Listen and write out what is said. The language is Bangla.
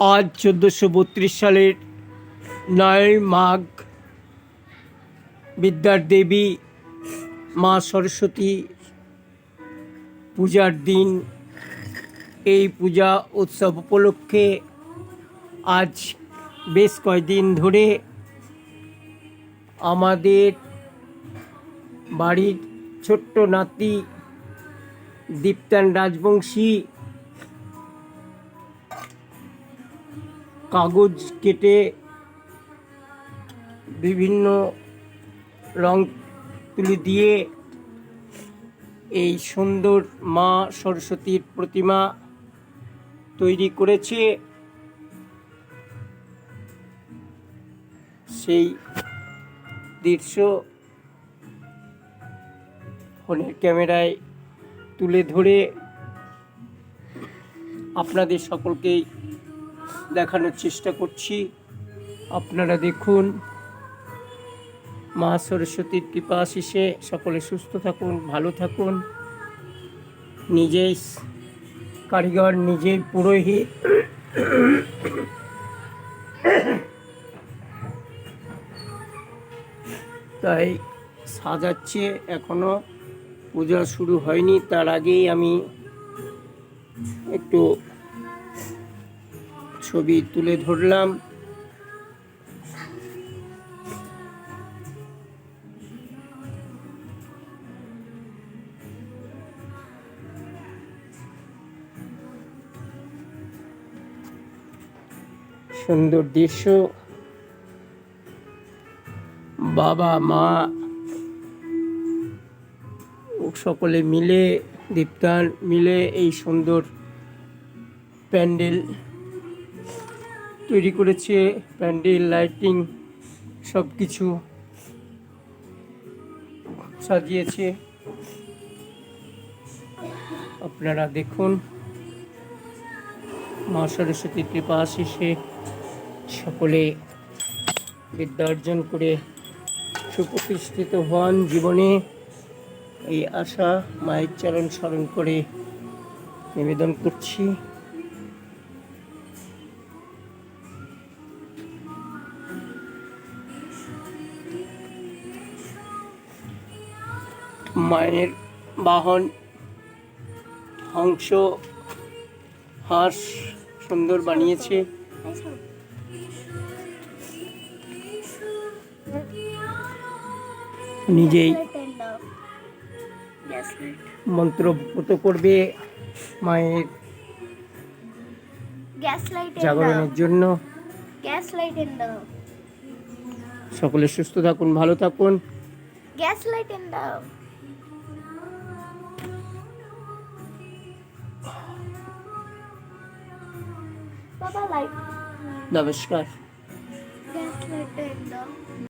আজ 1432 সালের 9 মাঘ বিদ্যার দেবী মা সরস্বতী পূজার দিন। এই পূজা উৎসব উপলক্ষে আজ বেশ কয়েকদিন ধরে আমাদের বাড়ির ছোট্ট নাতি দীপ্তান রাজবংশী কাগজ কেটে বিভিন্ন রং তুলি দিয়ে এই সুন্দর মা সরস্বতীর প্রতিমা তৈরি করেছে। সেই দৃশ্য ফোনের ক্যামেরায় তুলে ধরে আপনাদের সকলকেই দেখানোর চেষ্টা করছি। আপনারা দেখুন, মা সরস্বতীর কৃপা আশিসে সকলে সুস্থ থাকুন, ভালো থাকুন। নিজেই কারিগর, নিজেই পুরোহিত, তাই সাজাচ্ছে, এখনো পূজা শুরু হয়নি। তার আগেই আমি একটু ছবি তুলে ধরলাম। সুন্দর দৃশ্য, বাবা মা সকলে মিলে, দীপ্তান মিলে এই সুন্দর প্যান্ডেল তৈরি করেছে। প্যান্ডেল, লাইটিং সব কিছু সাজিয়েছে। আপনারা দেখুন, মা সরস্বতীর কৃপা আশিসে সকলে বিদ্যা অর্জন করে সুপ্রতিষ্ঠিত হন জীবনে, এই আশা মায়ের চরণ স্মরণ করে নিবেদন করছি। মায়ের বাহন হংস, হাঁস সুন্দর বানিয়েছে। নিজেই মন্ত্রপুত করবে মায়ের জাগরণের জন্য। সকলে সুস্থ থাকুন, ভালো থাকুন। নমস্কার।